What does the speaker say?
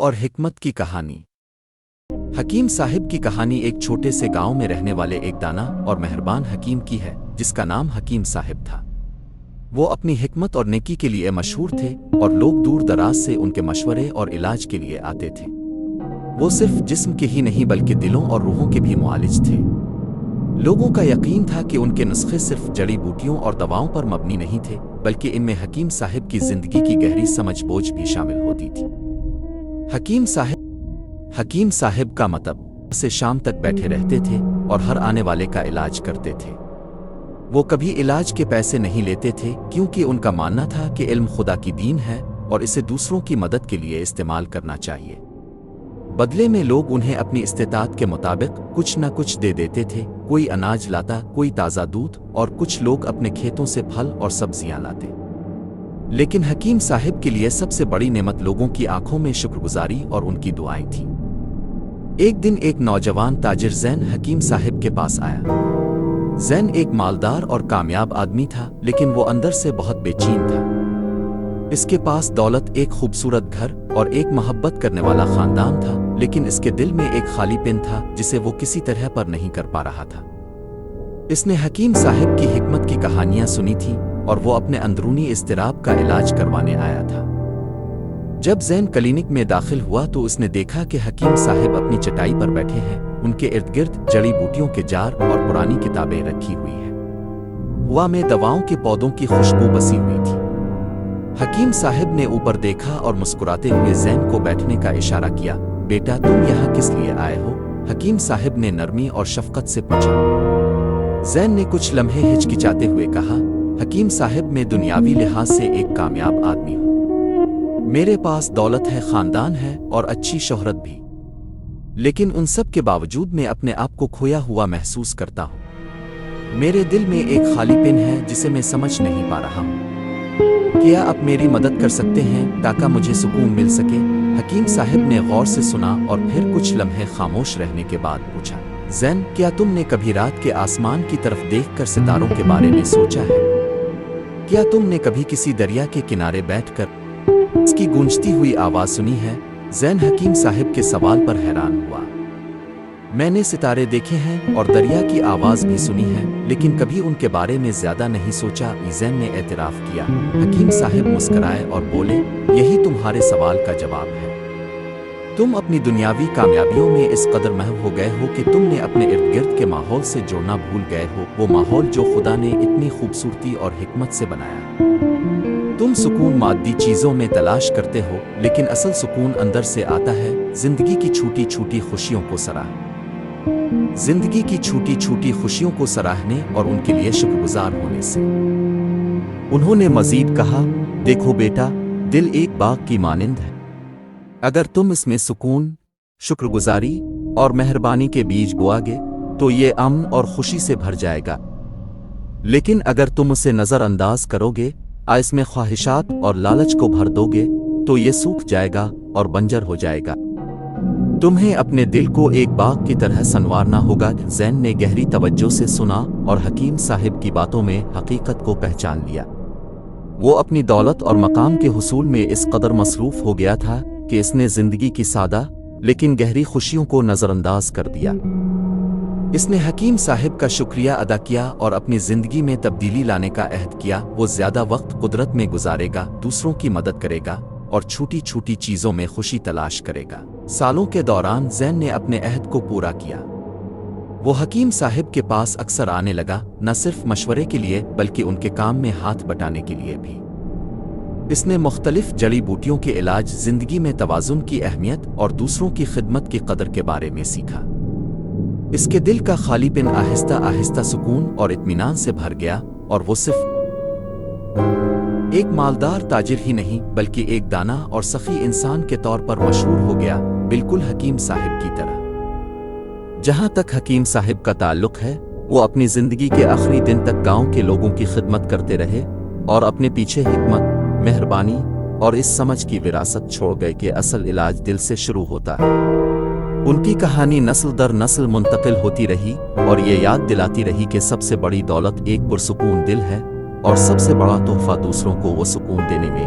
اور حکمت کی کہانی۔ حکیم صاحب کی کہانی ایک چھوٹے سے گاؤں میں رہنے والے ایک دانا اور مہربان حکیم کی ہے جس کا نام حکیم صاحب تھا۔ وہ اپنی حکمت اور نیکی کے لیے مشہور تھے اور لوگ دور دراز سے ان کے مشورے اور علاج کے لیے آتے تھے۔ وہ صرف جسم کے ہی نہیں بلکہ دلوں اور روحوں کے بھی معالج تھے۔ لوگوں کا یقین تھا کہ ان کے نسخے صرف جڑی بوٹیوں اور دواؤں پر مبنی نہیں تھے بلکہ ان میں حکیم صاحب کی زندگی کی گہری سمجھ بوجھ بھی شامل ہوتی تھی۔ حکیم صاحب کا مطلب سے شام تک بیٹھے رہتے تھے اور ہر آنے والے کا علاج کرتے تھے۔ وہ کبھی علاج کے پیسے نہیں لیتے تھے کیونکہ ان کا ماننا تھا کہ علم خدا کی دین ہے اور اسے دوسروں کی مدد کے لیے استعمال کرنا چاہیے۔ بدلے میں لوگ انہیں اپنی استطاعت کے مطابق کچھ نہ کچھ دے دیتے تھے، کوئی اناج لاتا، کوئی تازہ دودھ اور کچھ لوگ اپنے کھیتوں سے پھل اور سبزیاں لاتے۔ لیکن حکیم صاحب کے لیے سب سے بڑی نعمت لوگوں کی آنکھوں میں شکر گزاری اور ان کی دعائیں تھیں۔ ایک دن ایک نوجوان تاجر زین حکیم صاحب کے پاس آیا۔ زین ایک مالدار اور کامیاب آدمی تھا لیکن وہ اندر سے بہت بے چین تھا۔ اس کے پاس دولت، ایک خوبصورت گھر اور ایک محبت کرنے والا خاندان تھا، لیکن اس کے دل میں ایک خالی پن تھا جسے وہ کسی طرح پر نہیں کر پا رہا تھا۔ اس نے حکیم صاحب کی حکمت کی کہانیاں سنی تھیں اور وہ اپنے اندرونی اضطراب کا علاج کروانے آیا تھا۔ جب زین کلینک میں داخل ہوا تو اس نے دیکھا کہ حکیم صاحب اپنی چٹائی پر بیٹھے ہیں، ان کے ارد گرد جڑی بوٹیوں کے جار اور پرانی کتابیں رکھی ہوئی ہیں۔ ہوا میں دواؤں کے پودوں کی خوشبو بسی ہوئی تھی۔ حکیم صاحب نے اوپر دیکھا اور مسکراتے ہوئے زین کو بیٹھنے کا اشارہ کیا۔ بیٹا، تم یہاں کس لیے آئے ہو؟ حکیم صاحب نے نرمی اور شفقت سے پوچھا۔ زین نے کچھ لمحے ہچکچاتے ہوئے کہا، حکیم صاحب، میں دنیاوی لحاظ سے ایک کامیاب آدمی ہوں۔ میرے پاس دولت ہے، خاندان ہے اور اچھی شہرت بھی، لیکن ان سب کے باوجود میں اپنے آپ کو کھویا ہوا محسوس کرتا ہوں۔ میرے دل میں ایک خالی پن ہے جسے میں سمجھ نہیں پا رہا ہوں۔ کیا آپ میری مدد کر سکتے ہیں تاکہ مجھے سکون مل سکے؟ حکیم صاحب نے غور سے سنا اور پھر کچھ لمحے خاموش رہنے کے بعد پوچھا، زین، کیا تم نے کبھی رات کے آسمان کی طرف دیکھ کر ستاروں کے بارے میں سوچا ہے؟ کیا تم نے کبھی کسی دریا کے کنارے بیٹھ کر اس کی گونجتی ہوئی آواز سنی ہے؟ زین حکیم صاحب کے سوال پر حیران ہوا۔ میں نے ستارے دیکھے ہیں اور دریا کی آواز بھی سنی ہے، لیکن کبھی ان کے بارے میں زیادہ نہیں سوچا، زین نے اعتراف کیا۔ حکیم صاحب مسکرائے اور بولے، یہی تمہارے سوال کا جواب ہے۔ تم اپنی دنیاوی کامیابیوں میں اس قدر محو ہو گئے ہو کہ تم نے اپنے ارد گرد کے ماحول سے جڑنا بھول گئے ہو، وہ ماحول جو خدا نے اتنی خوبصورتی اور حکمت سے بنایا۔ تم سکون مادی چیزوں میں تلاش کرتے ہو، لیکن اصل سکون اندر سے آتا ہے زندگی کی چھوٹی چھوٹی خوشیوں کو سراہنے، زندگی کی چھوٹی چھوٹی خوشیوں کو سراہنے اور ان کے لیے شکر گزار ہونے سے۔ انہوں نے مزید کہا، دیکھو بیٹا، دل ایک باغ کی مانند ہے۔ اگر تم اس میں سکون، شکر گزاری اور مہربانی کے بیج بوا گے تو یہ امن اور خوشی سے بھر جائے گا، لیکن اگر تم اسے نظر انداز کرو گے، اس میں خواہشات اور لالچ کو بھر دو گے تو یہ سوکھ جائے گا اور بنجر ہو جائے گا۔ تمہیں اپنے دل کو ایک باغ کی طرح سنوارنا ہوگا۔ زین نے گہری توجہ سے سنا اور حکیم صاحب کی باتوں میں حقیقت کو پہچان لیا۔ وہ اپنی دولت اور مقام کے حصول میں اس قدر مصروف ہو گیا تھا کہ اس نے زندگی کی سادہ لیکن گہری خوشیوں کو نظر انداز کر دیا۔ اس نے حکیم صاحب کا شکریہ ادا کیا اور اپنی زندگی میں تبدیلی لانے کا عہد کیا۔ وہ زیادہ وقت قدرت میں گزارے گا، دوسروں کی مدد کرے گا اور چھوٹی چھوٹی چیزوں میں خوشی تلاش کرے گا۔ سالوں کے دوران زین نے اپنے عہد کو پورا کیا۔ وہ حکیم صاحب کے پاس اکثر آنے لگا، نہ صرف مشورے کے لیے بلکہ ان کے کام میں ہاتھ بٹانے کے لیے بھی۔ اس نے مختلف جڑی بوٹیوں کے علاج، زندگی میں توازن کی اہمیت اور دوسروں کی خدمت کی قدر کے بارے میں سیکھا۔ اس کے دل کا خالی پن آہستہ آہستہ سکون اور اطمینان سے بھر گیا اور وہ صرف ایک مالدار تاجر ہی نہیں بلکہ ایک دانا اور سخی انسان کے طور پر مشہور ہو گیا، بالکل حکیم صاحب کی طرح۔ جہاں تک حکیم صاحب کا تعلق ہے، وہ اپنی زندگی کے آخری دن تک گاؤں کے لوگوں کی خدمت کرتے رہے اور اپنے پیچھے حکمت، مہربانی اور اس سمجھ کی وراثت چھوڑ گئے کہ اصل علاج دل سے شروع ہوتا ہے۔ ان کی کہانی نسل در نسل منتقل ہوتی رہی اور یہ یاد دلاتی رہی کہ سب سے بڑی دولت ایک پرسکون دل ہے اور سب سے بڑا تحفہ دوسروں کو وہ سکون دینے میں